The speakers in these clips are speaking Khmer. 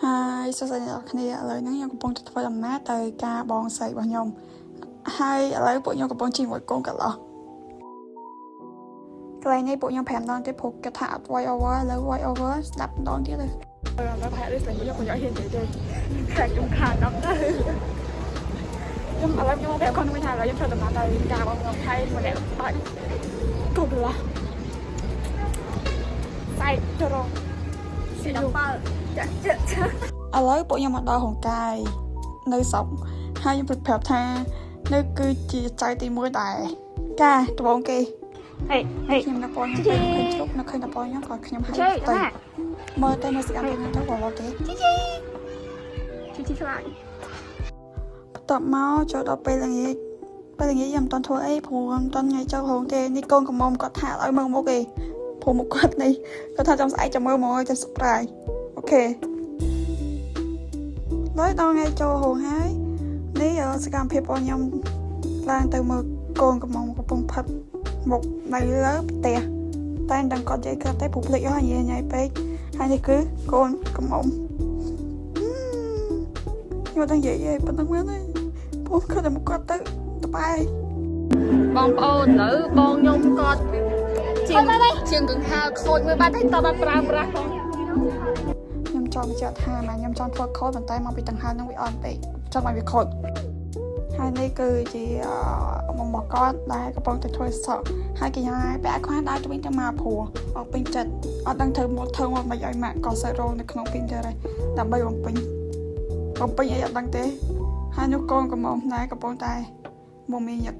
Hai សួស្តីអ្នកនរឥឡូវហ្នឹងខ្ញុំកំពុងតែធ្វើដំណើរទៅការបងស្រីរបស់ខ្ញុំហើយឥឡូវពួកខ្ញុំកំពុងជិះមួយកូនកន្លោះកន្លែងនេះពួកខ្ញុំ5ដងទៀតព្រោះគាត់ថាអត់ voice over ឥឡូវ voice over ស្ដាប់ម្ដងទៀតទៅឥឡូវប្រហែលដូចស្រីខ្ញុំខ្ញុំអត់ហ៊ាននិយាយទេតែខ្ញុំខានដល់ទៅខ្ញុំឥឡូវខ្ញុំប្រាប់គាត់ថាឥឡូវខ្ញុំធ្វើដំណើរទៅការបងខ្ញុំថៃម្នាក់បាច់កូនកន្លោះសាយទៅរងស៊ីដល់បើចាក់ឥឡូវពួកខ្ញុំមកដល់ហុងកាយនៅស្រុកហើយខ្ញុំប្រាប់ថានៅគឺជាចៅទី1ដែរការត្បូងគេហេខ្ញុំនៅបងខ្ញុំឃើញជប់នៅឃើញតែបងខ្ញុំក៏ខ្ញុំហៅទៅមើលទៅនៅស្កាំខ្ញុំទៅបងទេជីឆ្លាញ់បន្ទាប់មកចូលដល់ពេលល្ងាចខ្ញុំមិនទាន់ធ្វើអីព្រោះមិនទាន់ថ្ងៃចូលហងទេនេះកូនកំមុំគាត់ថាឲ្យមើលមុខគេព្រោះមុខគាត់នេះគាត់ថាចាំស្អែកចាំមើលមកចាំ surprise អូខេដល់ថ្ងៃចូលហងហើយនេះសកម្មភាពរបស់ខ្ញុំឡើងទៅមើលកូនកំមុំកំពុងផឹកមុខនៅលើផ្ទះតែមិនដឹងគាត់និយាយគាត់ទេព្រោះភ្លេចអស់ញ៉ៃពេកហើយនេះគឺកូនកំមុំខ្ញុំដឹងនិយាយប៉ុណ្្នឹងមែនទេព្រោះគាត់តែមកគាត់ទៅត្បែបងប្អូនឥឡូវបងខ្ញុំគាត់ជាងកង្ហាខូចមួយបាត់ហើយតើបានប្រើប្រាស់ខ្ញុំចង់បញ្ជាក់ថាខ្ញុំចង់ធ្វើខូចប៉ុន្តែមកពីដង្ហើមនឹងវាអត់ពេកចង់ឲ្យវាខូចហើយនេះគឺជាមុំរបស់គាត់ដែលកំពុងតែធ្វើសក់ហើយកញ្ញាពាក់ខ្វះដើរទៅវិញទៅមកព្រោះអត់ពេញចិត្តអត់ដឹងធ្វើមកមិនឲ្យម៉ាក់ក៏សើរោនៅក្នុងពេញទៅដែរដើម្បីបំពេញអីអត់ដឹងទេហើយនោះកូនកំមុំដែរកំពុងតែមកមានញឹកឥ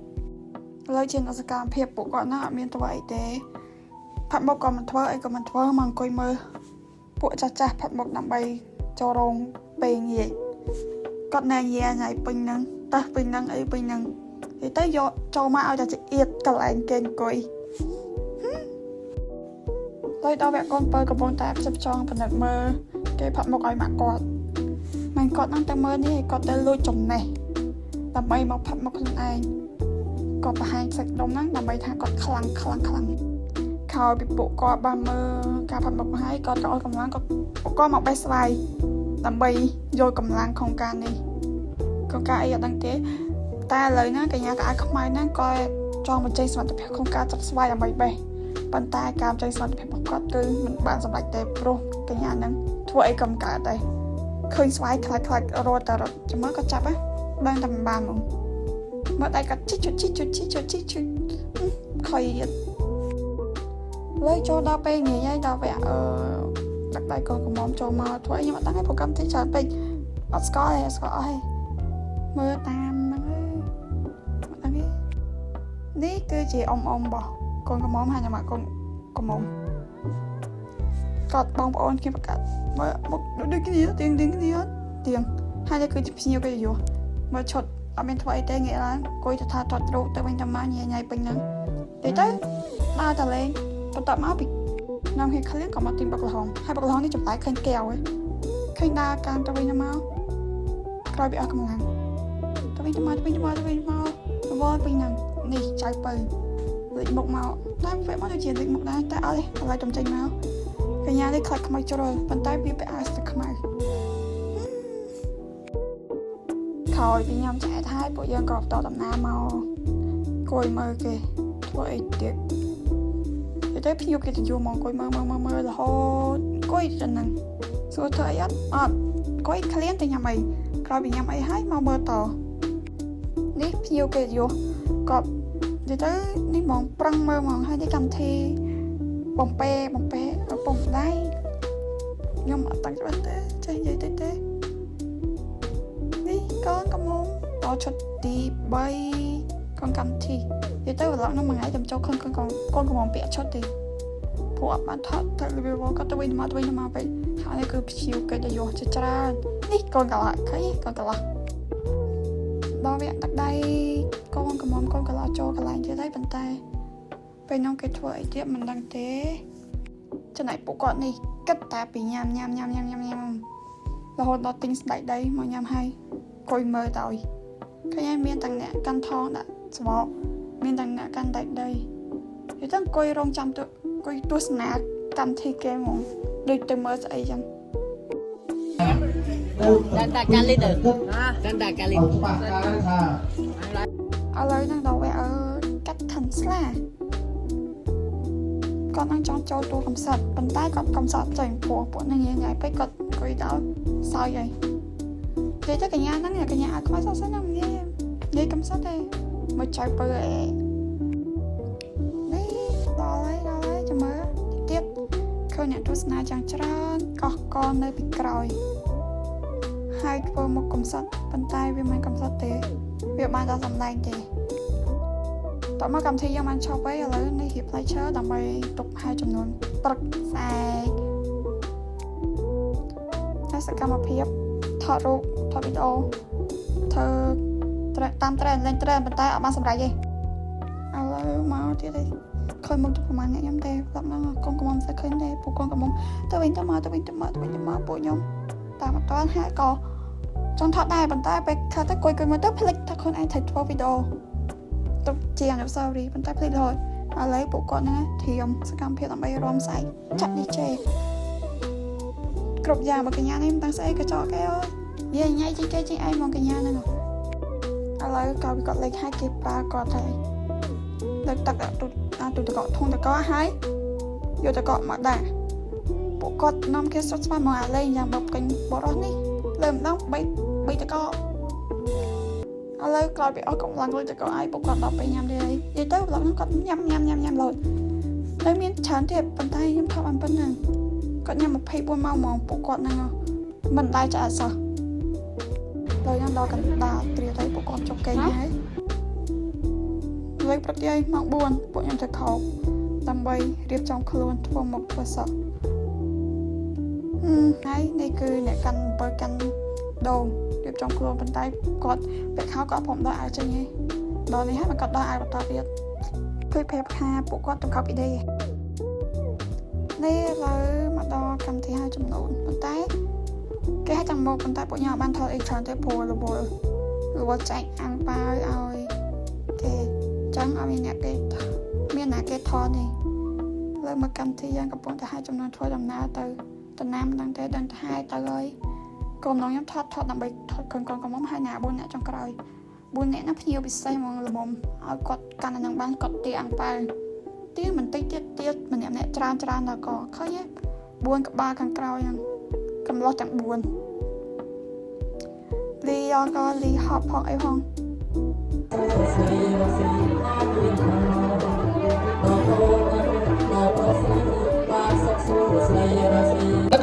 ឡូវជាសកម្មភាពពួកគាត់ណាអត់មានធ្វើអីទេផាត់មុខក៏មិនធ្វើអីក៏មិនធ្វើមកអង្គុយមើលពួកចាស់ផាត់មុខដើម្បីចូលរោងពេលងាយគាត់ណែញ៉ាញ៉ៃពេញហ្នឹងតើពេញហ្នឹងអីពេញហ្នឹងនិយាយទៅយកចូលមកឲ្យតែចៀតកន្លែងគេអង្គុយហើយដល់វគ្គកូនបើកំពុងតែផ្ចិតផ្ចង់ពិនិត្យមើលគេផាត់មុខឲ្យម៉ាក់គាត់ម៉ែគាត់ហ្នឹងតែមើលនេះគាត់ទៅលួចចំណេះដើម្បីមកផាត់មុខខ្លួនឯងគាត់បង្ហាញសាច់ដុំហ្នឹងដើម្បីថាគាត់ខ្លាំងខោពីពួកគាត់បានមើលការផាត់មុខមកហើយគាត់ក៏អស់កម្លាំងគាត់មកបេះស្វាយដើម្បីយកកម្លាំងក្នុងការនេះក្នុងការអីអត់ដឹងទេតែឥឡូវហ្នឹងកញ្ញាក៏អាចខ្មែរហ្នឹងក៏ចង់បញ្ចេញសមត្ថភាពក្នុងការចាប់ស្វាយដើម្បីបេះប៉ុន្តែការបញ្ចេញសមត្ថភាពរបស់គាត់គឺមិនបានសម្រេចទេព្រោះកញ្ញាហ្នឹងធ្វើអីក៏មិនកើតដែរឃើញស្វាយខ្លាចរត់តែរត់ចាំមើលក៏ចាប់ហ្នឹងដឹងតែមិនបានហ្មងមើលដៃគាត់ជីជុខុយទៀតលើចូលដល់ពេលងាយហើយដល់វគ្គដាក់ដៃកូនកំមុំចូលមកធ្វើអីខ្ញុំអត់ដឹងទេប្រូក្រាមទីច្រើនពេកអត់ស្គាល់អស់ហើយមើលតាមហ្នឹងអត់ដឹងទេនេះគឺជាអ៊ំរបស់កូនកំមុំហើយខ្ញុំមកកូនកំមុំគាត់បងប្អូនខ្ញុំប្រកាសមើលមុខដូចគ្នាទៀងហើយនេះគឺជាភ្ញៀវគេយោមើលឈុតអត់មានធ្វើអីទេងាកឡើងអង្គុយទៅថាថតរូបទៅវិញទៅមកញ៉ៃពេញហ្នឹងទៅដើរតលេងបន្ទាប់មកពីនាំហេក្លៀងក៏មកទីបុកលហងហើយបុកលហងនេះចម្លែកឃើញកែវឃើញដើរកាន់ទៅវិញទៅមកក្រោយពីអស់កម្លាំងទៅវិញទៅមកវល់ពេញហ្នឹងនេះចៅបើលេចមុខមកតែវាមកដូចជាលេចមុខដែរតែអត់ទេឥឡូវចំចេញមកកញ្ញានេះខ្លាចខ្មៅជ្រុលប៉ុន្តែវាពាក់អាវស្លឹកខ្មៅក្រោយពីញ៉ាំឆ្អែតហើយពួកយើងក៏បន្តដំណើរមកគួយមើលគេធ្វើអីទៀតតែភ្ញៀវគេទៅយូរមកអង្គុយមើលរហូតអង្គុយទៅហ្នឹងសួរធ្វើអីអត់អង្គុយក្លៀនទៅញ៉ាំអីក្រោយពីញ៉ាំអីហើយមកមើលតនេះភ្ញៀវគេយូរក៏និយាយទៅនេះហ្មងប្រឹងមើលហ្មងហើយនេះកម្មវិធីបំពេបំដៃខ្ញុំអត់តាំងច្បាស់ទេចេះនិយាយទៅទេនេះកូនកំមុំដល់ឈុតទី3កូនកម្មវិធីនិយាយទៅវឡងនោះមួយថ្ងៃខ្ញុំចូលឃើញកូនកំមុំពាក់ឈុតទេព្រោះអត់បានថតទៅវីដេអូក៏ទៅវិញមកពេកហើយនេះគឺព្យាកិច្ចយកជាច្រើននេះកូនកន្លះឃើញកូនកន្លះដល់វគ្គទឹកដៃកូនកំមុំកូនកន្លះចូលកន្លែងទៀតហើយប៉ុន្តែពេលនោះគេធ្វើអីទៀតមិនដឹងទេចំណែកពួកគាត់នេះគិតតែពីញ៉ាំរហូតដល់ទិញស្បែកដីមកញ៉ាំហើយអង្គុយមើលទៅឃើញហើយមានទាំងអ្នកកាន់ថងដាក់ស្បកមានទាំងអ្នកកាន់ដែកដីនិយាយទៅអង្គុយរងចាំទៅអង្គុយទស្សនាកម្មវិធីគេហ្មងដូចទៅមើលស្អីចឹង Tanta Kali tu. Tanta Kali. ច្បាស់ការថា ឥឡូវនឹងដល់វាកាត់ខិនស្លាគាត់នឹងចង់ចូលតួកំសត់ប៉ុន្តែគាត់កំសត់ចេញព្រោះពួកនឹងញ៉ៃពេកគាត់អង្គុយដល់សោយហើយនិយាយទៅកញ្ញាហ្នឹងកញ្ញាអត់ខ្វះសោះសិនហ្នឹងនិយាយកំសត់ទេមកចៅពើអេនេះដល់ហើយចាំមើលទៀតឃើញអ្នកទស្សនាយ៉ាងច្រើនកោះកននៅពីក្រោយហើយធ្វើមុខកំសត់ប៉ុន្តែវាមិនកំសត់ទេវាបានដល់សម្ដែងទេតោះមកកម្មវិធីយើងបានឈប់ហើយឥឡូវនេះរៀបផ្លែឈើដើម្បីទុកឲ្យចំនួនព្រឹកស្អែកហើយសកម្មភាពថតរូបថតវីដេអូធ្វើតាមត្រេនលេងត្រេនប៉ុន្តែអត់បានសម្រេចទេឥឡូវមកទៀតទេឃើញមុខទៅប្រហែលអ្នកខ្ញុំទេប្រាប់មកកូនកំមុំស្អីឃើញទេពួកកូនកំមុំទៅវិញទៅមកពួកខ្ញុំតាមអត់ទាន់ហើយក៏ចង់ថតដែរប៉ុន្តែពេលខិតទៅគួយមើលទៅភ្លេចថាខ្លួនឯងត្រូវធ្វើវីដេអូទុកជាអនុស្សាវរីយ៍ប៉ុន្តែភ្លេចរហូតឥឡូវពួកគាត់ហ្នឹងធៀមសកម្មភាពដើម្បីរំសាយចាក់នេះចេគ្រប់យ៉ាងបើកញ្ញានេះមិនដឹងស្អីក៏ចោលគេអើយញ៉ៃជីគេជីឯងមកកញ្ញាហ្នឹងឥឡូវក៏គាត់លេខឲ្យគេប្រើគាត់ហើយលើកទឹកទូតកកធុងតកហើយយកតកមកដាក់ពួកគាត់នាំគេសុតស្មានមកអាលេងយ៉ាងបើពេញបរោះនេះលើម្ដង3តកឥឡូវក្រោយពីអស់កម្លាំងលុយតកឲ្យពួកគាត់ដល់ពេលញ៉ាំទេហើយនិយាយទៅប្លុកហ្នឹងគាត់ញ៉ាំលោតនៅមានច្រើនទៀតប៉ុន្តែខ្ញុំថតបានប៉ុណ្ណឹងគាត់ញ៉ាំ24ម៉ោងហ្មងពួកគាត់ហ្នឹងមិនដែរចាអត់សោះដល់ខ្ញុំដល់កណ្ដាលត្រៀមទៅពួកគាត់ចុកគេហើយលើព្រឹកយាយម៉ោង4ពួកខ្ញុំទៅខោបដើម្បីរៀបចំខ្លួនធ្វើមុខធ្វើសក់ហើយនេះគឺអ្នកកាន់អំពើកាន់ដូងរៀបចំខ្លួនប៉ុន្តែគាត់ពេលខោគាត់ព្រមដល់ឲ្យចេញឯងដល់នេះហើយមកគាត់ដល់ឲ្យបន្តទៀតគឺប្រាប់ថាពួកគាត់ទៅកប់អ៊ីដេនេះឥឡូវមកដល់កម្មវិធីហើយចំនួនប៉ុន្តែគេឲ្យទាំងមកប៉ុន្តែពួកខ្ញុំអត់បានថតអីច្រើនទេព្រោះរវល់ចែកអាំងប៉ាវឲ្យគេចឹងអត់មានអ្នកគេមានណាគេថតទេលើមកកម្មវិធីយើងកំពុងតែឲ្យចំនួនធ្វើដំណើរទៅតំណាំដឹងទេដឹងទៅហើយទៅហើយកូនខ្ញុំថតដើម្បីថតកូនកំមុំហើយណា4អ្នកចុងក្រោយ4អ្នកហ្នឹងភ្ញៀវពិសេសហ្មងល្មមឲ្យគាត់កាន់តែនឹងបានគាត់ទាអាំងប៉ាវទាមិនតិចទៀតម្នាក់ច្រើនដល់ក៏ឃើញ4ក្បាលខាងក្រោយហ្នឹងកំឡោះទាំង4លីយកក៏លីហប់ផងអីផង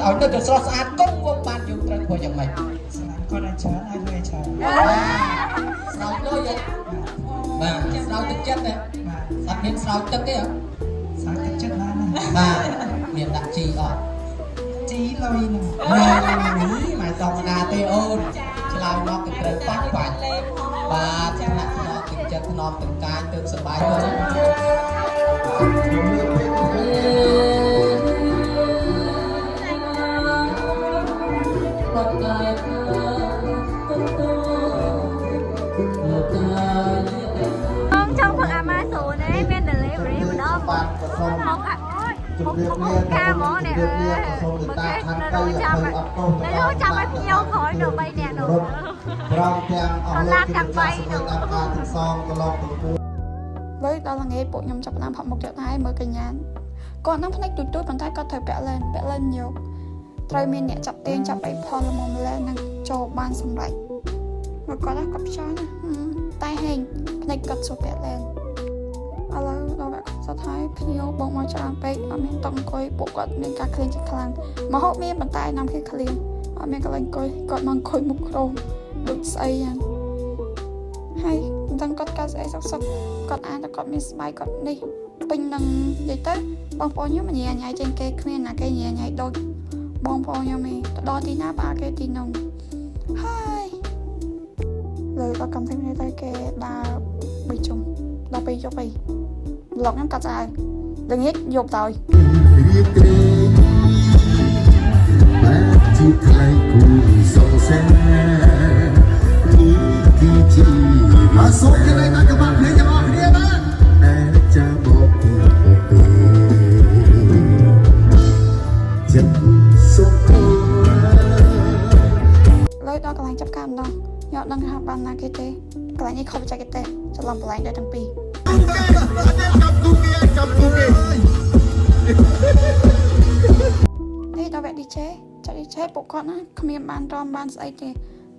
ឲ្យទៅស្រស់ស្អាតកុំវងបានយើងត្រូវធ្វើយ៉ាងម៉េចគាត់ឲ្យច្រើនឲ្យលុយច្រើនស្រោចលុយបាទស្រោចទឹកចិត្តទេអត់មានស្រោចទឹកទេហ៎ស្រោចទឹកចិត្តបានបាទមានដាក់ជីអត់ជីលុយហ្នឹងមិនធម្មតាទេអូនឆ្លើយមកទៅត្រូវបាច់បាទថ្នាក់ថ្នមទឹកចិត្តថ្នមទាំងកាយទៅសុបាយទៅtrong phần Amazon đấy bên delivery mà đó một ca món này một cái nó đâu chăm ấy nhiều khỏi được bay nè được còn lan càng bay được លើដល់ល្ងាចពួកខ្ញុំចាប់តាមផាត់មុខទៀតហើយមើលកញ្ញាគាត់នឹងភ្នែកទូចប៉ុន្តែគាត់ត្រូវពាក់លែនយកត្រូវមានអ្នកចាប់ទាញចាប់អីផលល្មមលែននឹងចូលបានសម្រេចមកគាត់គាត់ខ្យល់តែហេងភ្នែកគាត់សួរពាក់លែនឥឡូវដល់វាសត្វហើយភ្ញៀវបងមកច្រើនពេកអត់មានតអង្គុយពួកគាត់មានការឃ្លានជាខ្លាំងមកហូបមានប៉ុន្តែនាំគេឃ្លានអត់មានកន្លែងអង្គុយគាត់មកអង្គុយមុខក្រោមដូចស្អីយ៉ាងហើយមិនដឹងគាត់កាស្អីសុកគាត់អានតែគាត់មានស្បែកគាត់នេះពេញនឹងនិយាយទៅបងប្អូនខ្ញុំញ៉ៃជាងគេគ្មានណាគេញ៉ៃដូចបងប្អូនខ្ញុំទេទៅដល់ទីណាបើគេទីនោះហើយលើដល់កម្មវិធីនេះទៅគេដើរបីជុំដល់ពេលយប់អីប្លុកខ្ញុំកាត់ស្អាតល្ងាចយប់ទៅរៀបក្រែងបែបជាថ្លៃគូសុខសាទីអសុខគេនៅតាមក្បាលភ្លេងទាំងអស់គ្នាបានតែចាំមកពីចិត្តសុខ ចាប់ការម្ដងញ៉ាំដឹងថាបានណាគេទេកន្លែងនេះខុសបច្ចេកទេសច្រឡំកន្លែងដែរទាំងពីរនេះដល់វគ្គ DJ ចា DJ ពួកគាត់ណាគ្មានបានរំបានស្អីទេ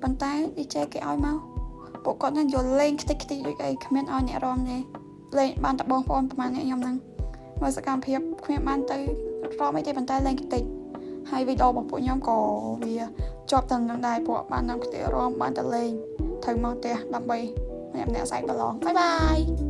ប៉ុន្តែ DJ គេឲ្យមកពួកគាត់នឹងយកលេងខ្ទេចខ្ទីដូចអីគ្មានឲ្យអ្នករំទេលេងបានតែបងប្អូនប្រហែលអ្នកខ្ញុំហ្នឹងមើលសកម្មភាពគ្មានបានទៅរំអីទេប៉ុន្តែលេងខ្ទេចហើយវីដេអូរបស់ពួកខ្ញុំក៏វាជាប់ទៅនឹងដែរពួកបាននាំខ្ទេចរំបានតែលេងត្រូវមកផ្ទះដើម្បីម្នាក់ៗសាច់ប្រឡងបាយបាយ